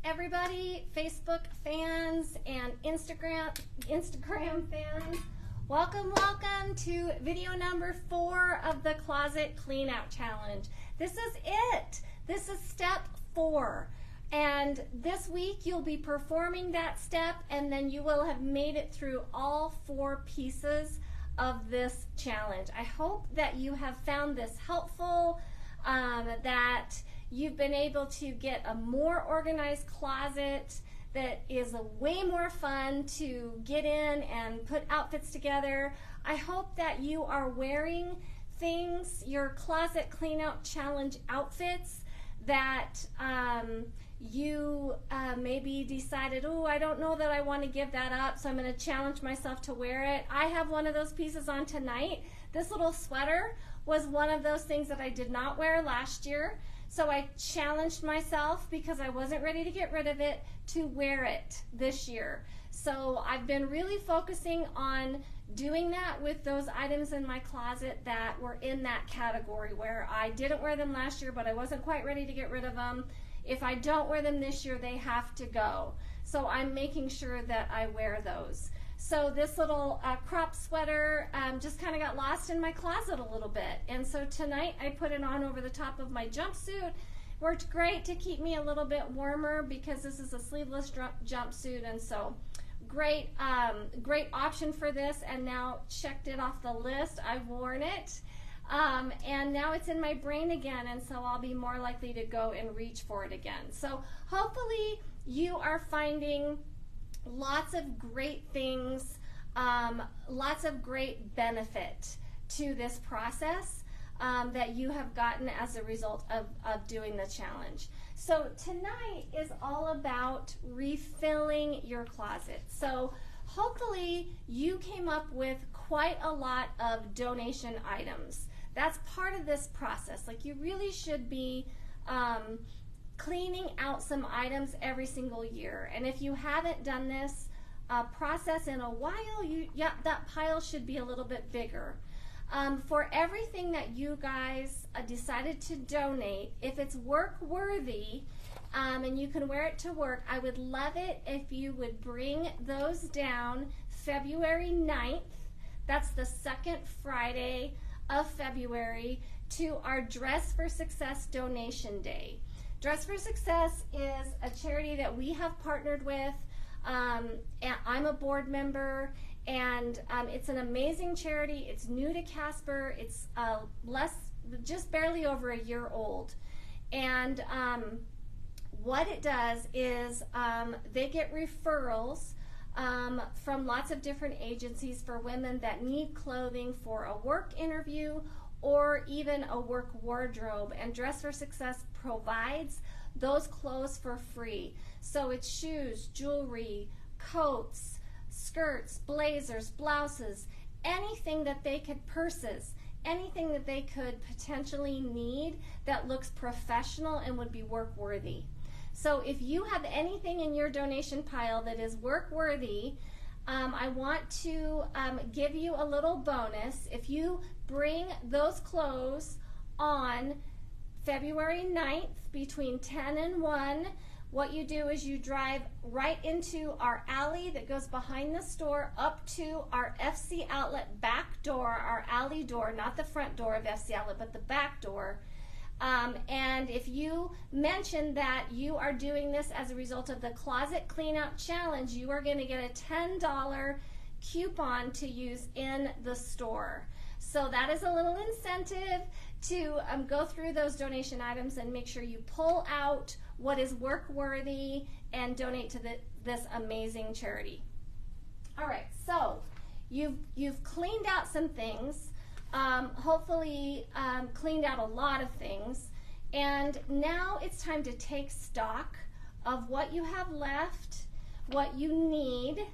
everybody, Facebook fans and Instagram fans. Welcome to video number 4 of the Closet Cleanout Challenge. This is it. This is step 4. And this week you'll be performing that step, and then you will have made it through all 4 pieces of this challenge. I hope that you have found this helpful, that you've been able to get a more organized closet that is way more fun to get in and put outfits together. I hope that you are wearing things, your Closet Cleanout Challenge outfits, that you maybe decided, oh, I don't know that I want to give that up, so I'm going to challenge myself to wear it. I have one of those pieces on tonight. This little sweater was one of those things that I did not wear last year, so I challenged myself because I wasn't ready to get rid of it to wear it this year. So I've been really focusing on doing that with those items in my closet that were in that category where I didn't wear them last year, but I wasn't quite ready to get rid of them. If I don't wear them this year, they have to go. So I'm making sure that I wear those. So this little crop sweater just kind of got lost in my closet a little bit. And so tonight I put it on over the top of my jumpsuit. Worked great to keep me a little bit warmer because this is a sleeveless jumpsuit, and so great option for this. And now checked it off the list. I've worn it. And now it's in my brain again, and so I'll be more likely to go and reach for it again. So hopefully you are finding lots of great things, lots of great benefit to this process that you have gotten as a result of doing the challenge. So tonight is all about refilling your closet. So hopefully you came up with quite a lot of donation items. That's part of this process. Like, you really should be cleaning out some items every single year. And if you haven't done this process in a while, that pile should be a little bit bigger. For everything that you guys decided to donate, if it's work worthy and you can wear it to work, I would love it if you would bring those down February 9th. That's the second Friday of February, to our Dress for Success donation day. Dress for Success is a charity that we have partnered with. And I'm a board member, and it's an amazing charity. It's new to Casper. It's just barely over a year old. And what it does is they get referrals from lots of different agencies for women that need clothing for a work interview or even a work wardrobe, and Dress for Success provides those clothes for free. So it's shoes, jewelry, coats, skirts, blazers, blouses, anything that they could, purses, anything that they could potentially need that looks professional and would be work worthy. So if you have anything in your donation pile that is work worthy, I want to give you a little bonus. If you bring those clothes on February 9th between 10 and 1, what you do is you drive right into our alley that goes behind the store up to our FC Outlet back door, our alley door, not the front door of FC Outlet, but the back door. And if you mention that you are doing this as a result of the Closet Cleanout Challenge, you are going to get a $10 coupon to use in the store. So that is a little incentive to go through those donation items and make sure you pull out what is work worthy and donate to this amazing charity. All right, so you've cleaned out some things. Hopefully cleaned out a lot of things, and now it's time to take stock of what you have left, what you need,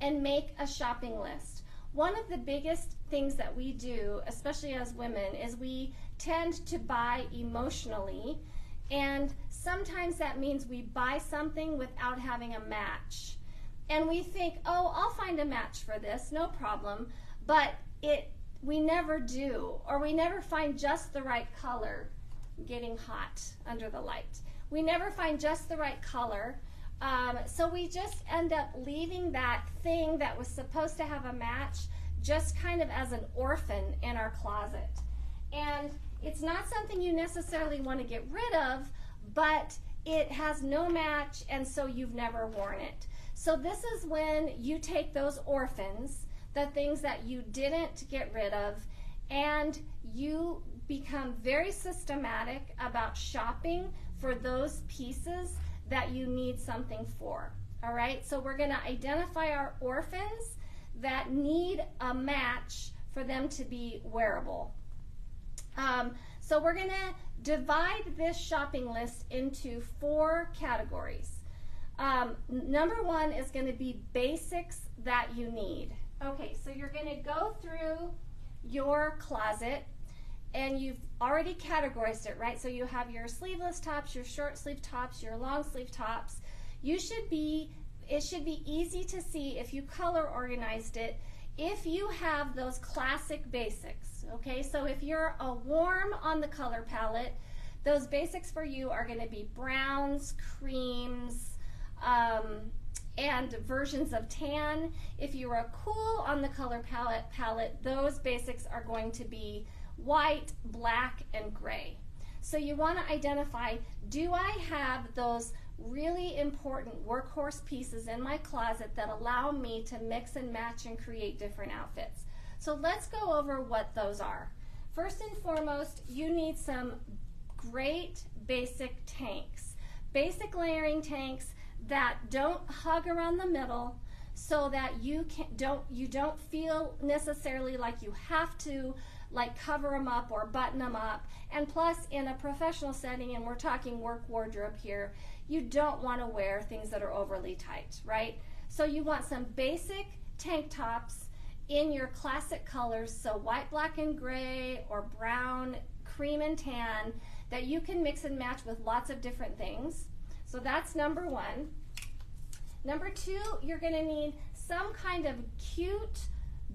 and make a shopping list. One of the biggest things that we do, especially as women, is we tend to buy emotionally, and sometimes that means we buy something without having a match. And we think, oh, I'll find a match for this, no problem, but we never do, or we never find just the right color. Getting hot under the light. We never find just the right color, So we just end up leaving that thing that was supposed to have a match just kind of as an orphan in our closet. And it's not something you necessarily want to get rid of, but it has no match, and so you've never worn it. So this is when you take those orphans, the things that you didn't get rid of, and you become very systematic about shopping for those pieces that you need something for. All right, so we're going to identify our orphans that need a match for them to be wearable. So we're going to divide this shopping list into 4 categories. Number 1 is going to be basics that you need. Okay, so you're going to go through your closet, and you've already categorized it, right? So you have your sleeveless tops, your short sleeve tops, your long sleeve tops. It should be easy to see if you color organized it, if you have those classic basics, okay? So if you're a warm on the color palette, those basics for you are going to be browns, creams, and versions of tan. If you're a cool on the color palette, those basics are going to be white, black, and gray. So you want to identify, do I have those really important workhorse pieces in my closet that allow me to mix and match and create different outfits? So let's go over what those are. First and foremost, you need some great basic tanks. Basic layering tanks that don't hug around the middle, so that you don't feel necessarily like you have to like cover them up or button them up. And plus, in a professional setting, and we're talking work wardrobe here, you don't want to wear things that are overly tight, right? So you want some basic tank tops in your classic colors, so white, black, and gray, or brown, cream, and tan, that you can mix and match with lots of different things. So that's number 1. Number 2, you're going to need some kind of cute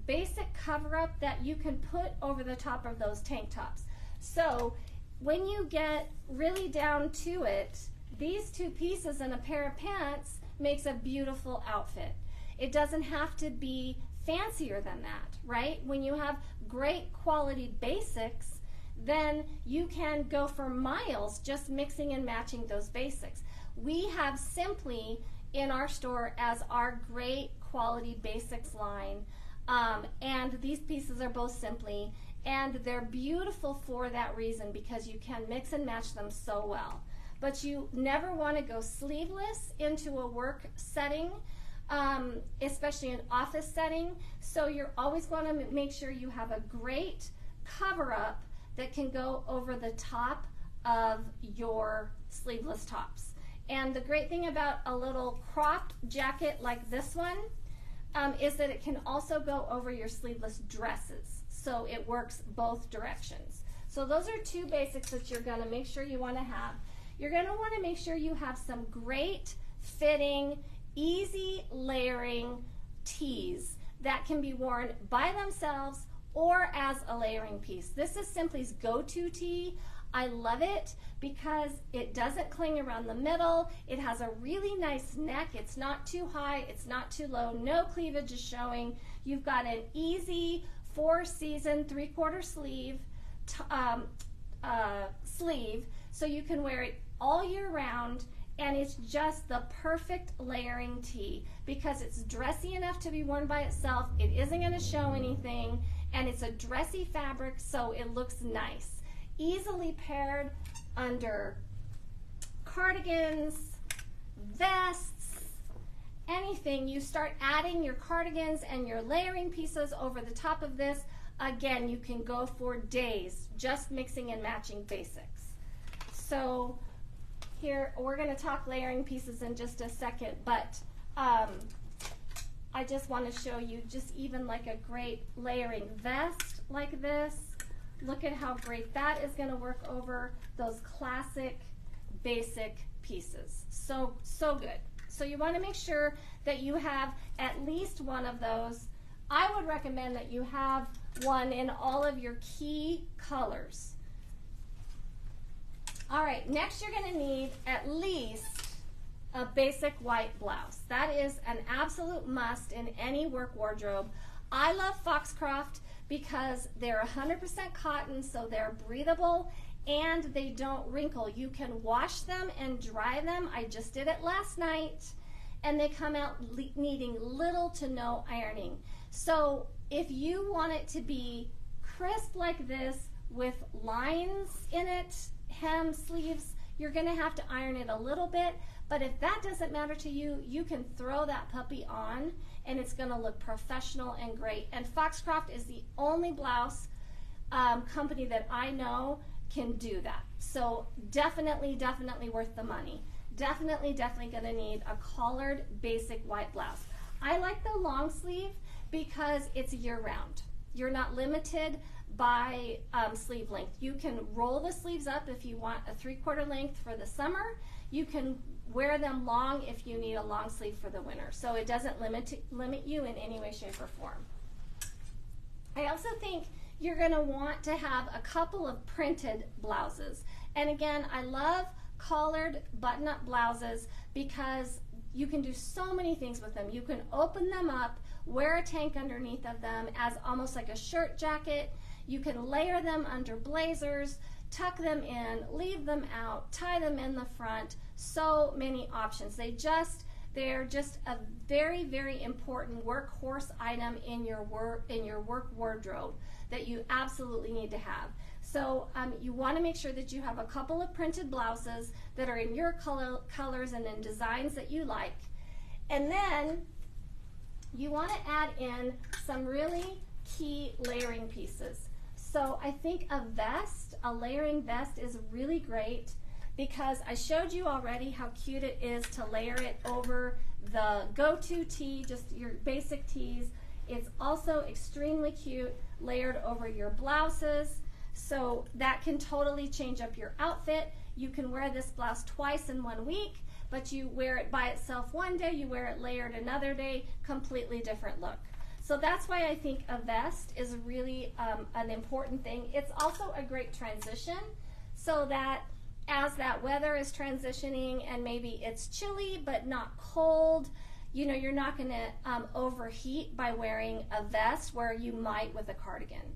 basic cover-up that you can put over the top of those tank tops. So when you get really down to it, these 2 pieces and a pair of pants makes a beautiful outfit. It doesn't have to be fancier than that, right? When you have great quality basics, then you can go for miles just mixing and matching those basics. We have Simply in our store as our great quality basics line, and these pieces are both Simply, and they're beautiful for that reason, because you can mix and match them so well. But you never want to go sleeveless into a work setting, especially an office setting. So you're always going to make sure you have a great cover-up that can go over the top of your sleeveless tops. And the great thing about a little cropped jacket like this one is that it can also go over your sleeveless dresses. So it works both directions. So those are 2 basics that you're going to make sure you want to have. You're going to want to make sure you have some great fitting, easy layering tees that can be worn by themselves or as a layering piece. This is Simply's go-to tee. I love it because it doesn't cling around the middle. It has a really nice neck. It's not too high, it's not too low, no cleavage is showing. You've got an easy 4-season 3/4 sleeve, so you can wear it all year round, and it's just the perfect layering tee because it's dressy enough to be worn by itself. It isn't going to show anything, and it's a dressy fabric, so it looks nice. Easily paired under cardigans, vests, anything. You start adding your cardigans and your layering pieces over the top of this. Again, you can go for days just mixing and matching basics. So here, we're going to talk layering pieces in just a second, but I just want to show you just even like a great layering vest like this. Look at how great that is going to work over those classic basic pieces. So good. So you want to make sure that you have at least one of those. I would recommend that you have one in all of your key colors. All right, next you're going to need at least a basic white blouse. That is an absolute must in any work wardrobe. I love Foxcroft because they're 100% cotton, so they're breathable and they don't wrinkle. You can wash them and dry them. I just did it last night, and they come out needing little to no ironing. So if you want it to be crisp like this with lines in it, hem, sleeves, you're going to have to iron it a little bit. But if that doesn't matter to you, you can throw that puppy on and it's going to look professional and great. And Foxcroft is the only blouse company that I know can do that. So definitely, definitely worth the money. Definitely going to need a collared basic white blouse. I like the long sleeve because it's year-round. You're not limited by sleeve length. You can roll the sleeves up if you want a 3/4 length for the summer. You can wear them long if you need a long sleeve for the winter. So it doesn't limit you in any way, shape, or form. I also think you're going to want to have a couple of printed blouses. And again, I love collared button-up blouses because you can do so many things with them. You can open them up, wear a tank underneath of them as almost like a shirt jacket. You can layer them under blazers, tuck them in, leave them out, tie them in the front. So many options. They're just a very, very important workhorse item in your work wardrobe that you absolutely need to have. So you want to make sure that you have a couple of printed blouses that are in your colors and in designs that you like. And then you want to add in some really key layering pieces. So I think a layering vest is really great because I showed you already how cute it is to layer it over the go-to tee, just your basic tees. It's also extremely cute layered over your blouses. So that can totally change up your outfit. You can wear this blouse twice in 1 week, but you wear it by itself one day, you wear it layered another day, completely different look. So that's why I think a vest is really an important thing. It's also a great transition so that as that weather is transitioning and maybe it's chilly but not cold, you know, you're not going to overheat by wearing a vest where you might with a cardigan.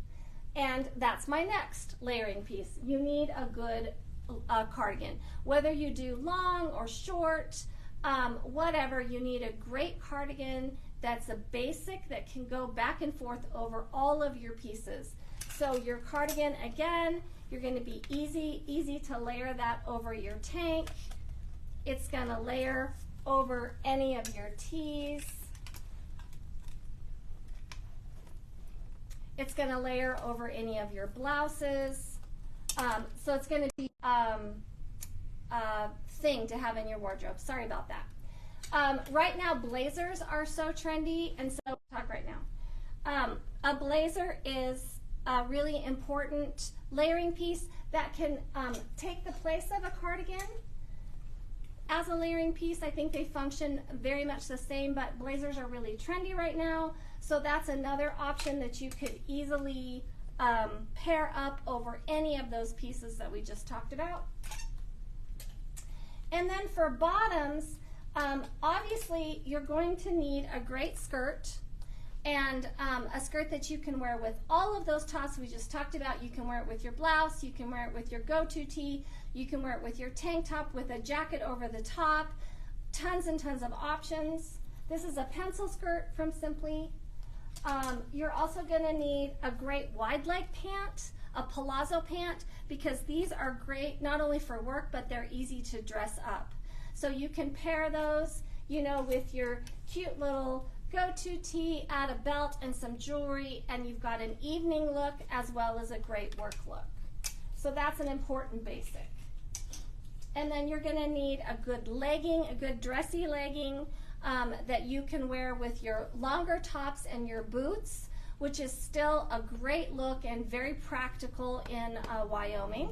And that's my next layering piece. You need a good cardigan. Whether you do long or short, whatever, you need a great cardigan that's a basic that can go back and forth over all of your pieces. So your cardigan, again, you're going to be easy to layer that over your tank. It's going to layer over any of your tees. It's going to layer over any of your blouses. So it's going to be a thing to have in your wardrobe. Sorry about that. Right now, blazers are so trendy, and so we'll talk right now. A blazer is a really important layering piece that can take the place of a cardigan as a layering piece. I think they function very much the same, but blazers are really trendy right now. So that's another option that you could easily pair up over any of those pieces that we just talked about. And then for bottoms, obviously you're going to need a great skirt and a skirt that you can wear with all of those tops we just talked about. You can wear it with your blouse, you can wear it with your go-to tee, you can wear it with your tank top with a jacket over the top. Tons and tons of options. This is a pencil skirt from Simply. You're also going to need a great wide leg pant, a palazzo pant, because these are great not only for work, but they're easy to dress up. So you can pair those, you know, with your cute little go-to tee, add a belt and some jewelry, and you've got an evening look as well as a great work look. So that's an important basic. And then you're going to need a good legging, a good dressy legging that you can wear with your longer tops and your boots, which is still a great look and very practical in Wyoming.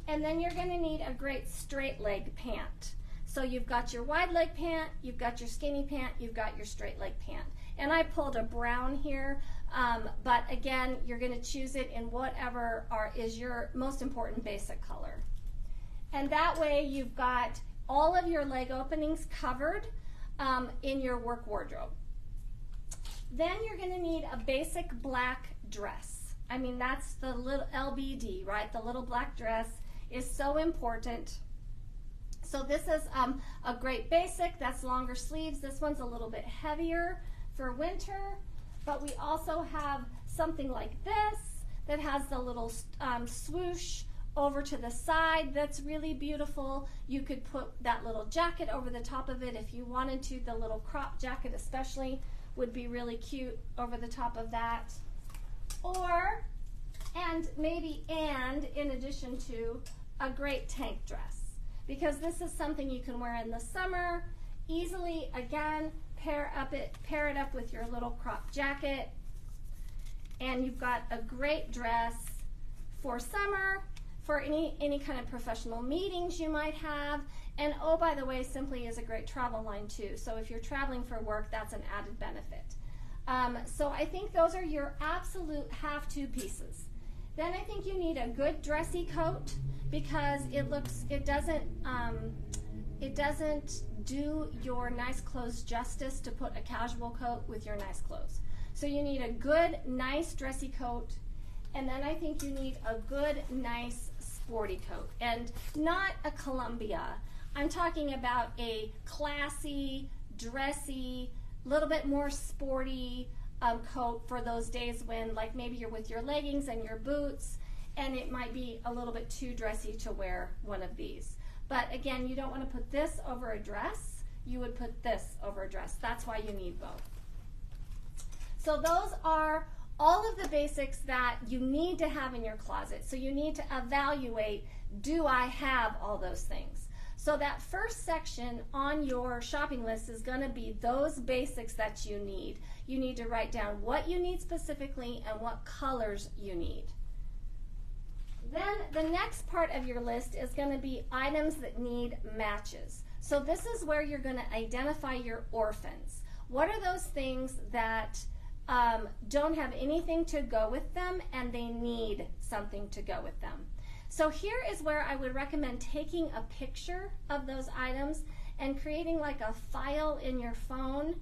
And then you're going to need a great straight leg pant. So you've got your wide leg pant, you've got your skinny pant, you've got your straight leg pant. And I pulled a brown here, but again, you're going to choose it in whatever is your most important basic color. And that way you've got all of your leg openings covered in your work wardrobe. Then you're going to need a basic black dress. I mean, that's the little LBD, right? The little black dress is so important. So this is a great basic. That's longer sleeves. This one's a little bit heavier for winter, but we also have something like this that has the little swoosh over to the side. That's really beautiful. You could put that little jacket over the top of it if you wanted to. The little crop jacket especially would be really cute over the top of that. Or, and in addition to, a great tank dress. Because this is something you can wear in the summer easily. Again, pair it up with your little crop jacket, and you've got a great dress for summer, for any kind of professional meetings you might have. And oh, by the way, Simply is a great travel line too. So if you're traveling for work, that's an added benefit. So I think those are your absolute have-to pieces. Then I think you need a good dressy coat, because it doesn't do your nice clothes justice to put a casual coat with your nice clothes. So you need a good, nice dressy coat, and then I think you need a good, nice sporty coat, and not a Columbia. I'm talking about a classy, dressy, little bit more sporty coat for those days when, like, maybe you're with your leggings and your boots, and it might be a little bit too dressy to wear one of these. But again, you don't want to put this over a dress. You would put this over a dress. That's why you need both. So those are all of the basics that you need to have in your closet. So you need to evaluate, do I have all those things? So that first section on your shopping list is going to be those basics that you need. You need to write down what you need specifically and what colors you need. Then the next part of your list is going to be items that need matches. So this is where you're going to identify your orphans. What are those things that don't have anything to go with them and they need something to go with them? So here is where I would recommend taking a picture of those items and creating like a file in your phone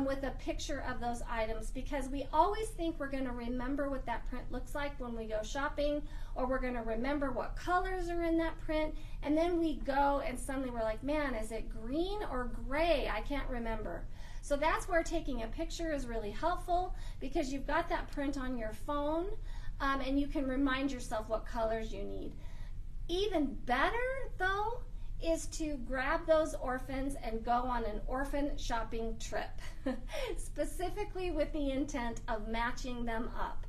with a picture of those items, because we always think we're going to remember what that print looks like when we go shopping, or we're going to remember what colors are in that print, and then we go and suddenly we're like, man, is it green or gray? I can't remember. So that's where taking a picture is really helpful, because you've got that print on your phone, and you can remind yourself what colors you need. Even better, though, is to grab those orphans and go on an orphan shopping trip, specifically with the intent of matching them up.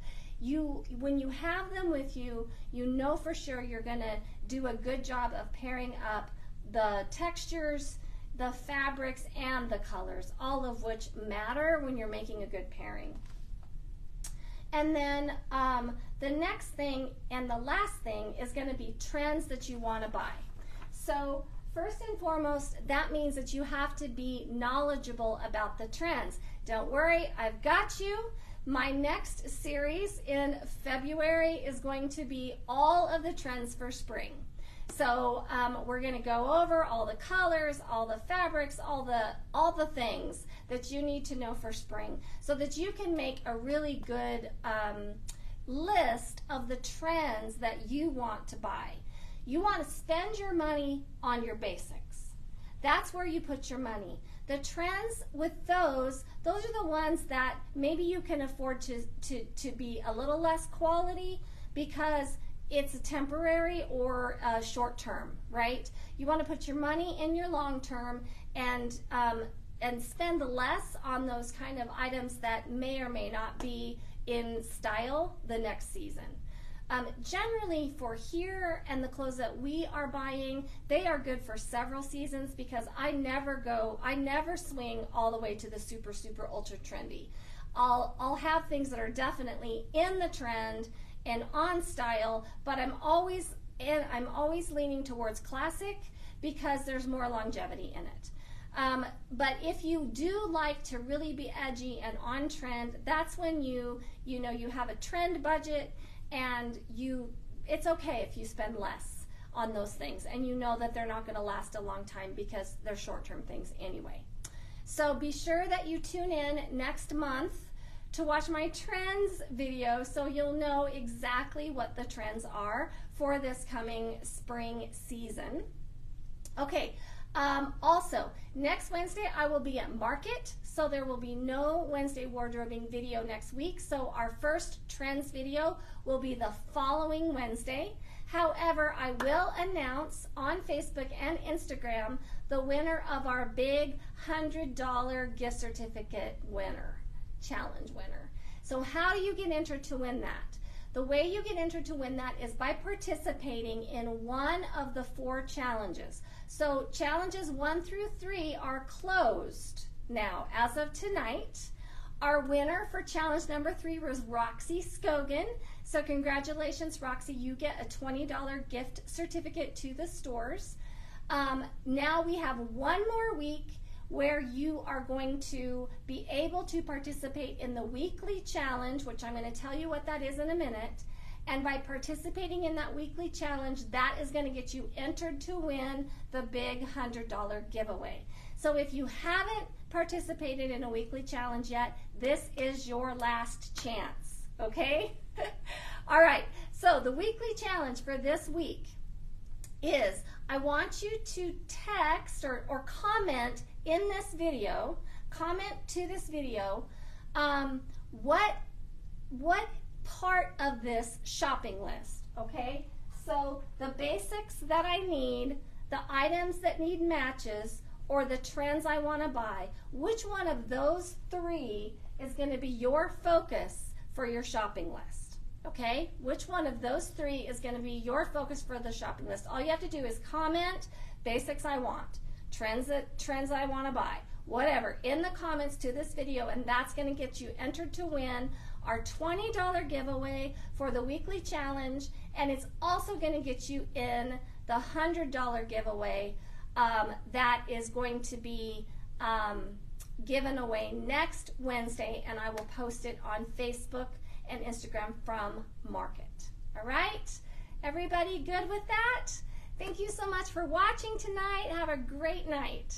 When you have them with you, you know for sure you're going to do a good job of pairing up the textures, the fabrics, and the colors, all of which matter when you're making a good pairing. And then the next thing and the last thing is going to be trends that you want to buy. So first and foremost, that means that you have to be knowledgeable about the trends. Don't worry, I've got you. My next series in February is going to be all of the trends for spring. So we're going to go over all the colors, all the fabrics, all the things that you need to know for spring, so that you can make a really good list of the trends that you want to buy. You want to spend your money on your basics. That's where you put your money. The trends with those are the ones that maybe you can afford to be a little less quality because it's a temporary or a short term, right? You want to put your money in your long term and spend less on those kind of items that may or may not be in style the next season. Generally for here and the clothes that we are buying, they are good for several seasons, because I never swing all the way to the super ultra trendy. I'll have things that are definitely in the trend and on style, but I'm always leaning towards classic because there's more longevity in it. But if you do like to really be edgy and on trend, that's when you have a trend budget, and it's okay if you spend less on those things, and you know that they're not going to last a long time because they're short-term things anyway. So be sure that you tune in next month to watch my trends video so you'll know exactly what the trends are for this coming spring season. Okay, also, next Wednesday I will be at Market, so there will be no Wednesday wardrobing video next week. So our first trends video will be the following Wednesday. However, I will announce on Facebook and Instagram the winner of our big $100 gift certificate challenge winner. So how do you get entered to win that? The way you get entered to win that is by participating in one of the 4 challenges. So challenges 1 through 3 are closed now as of tonight. Our winner for challenge number 3 was Roxy Scogan. So congratulations, Roxy. You get a $20 gift certificate to the stores. Now we have one more week where you are going to be able to participate in the weekly challenge, which I'm going to tell you what that is in a minute. And by participating in that weekly challenge, that is going to get you entered to win the big $100 giveaway. So if you haven't participated in a weekly challenge yet, this is your last chance, okay? All right, so the weekly challenge for this week is I want you to text or comment in this video, comment to this video, what part of this shopping list, okay? So the basics that I need, the items that need matches, or the trends I want to buy, which one of those 3 is going to be your focus for your shopping list, okay? Which one of those 3 is going to be your focus for the shopping list? All you have to do is comment basics I want, trends I want to buy, whatever, in the comments to this video, and that's going to get you entered to win our $20 giveaway for the weekly challenge, and it's also going to get you in the $100 giveaway that is going to be given away next Wednesday, and I will post it on Facebook and Instagram from Market. All right? Everybody good with that? Thank you so much for watching tonight. Have a great night.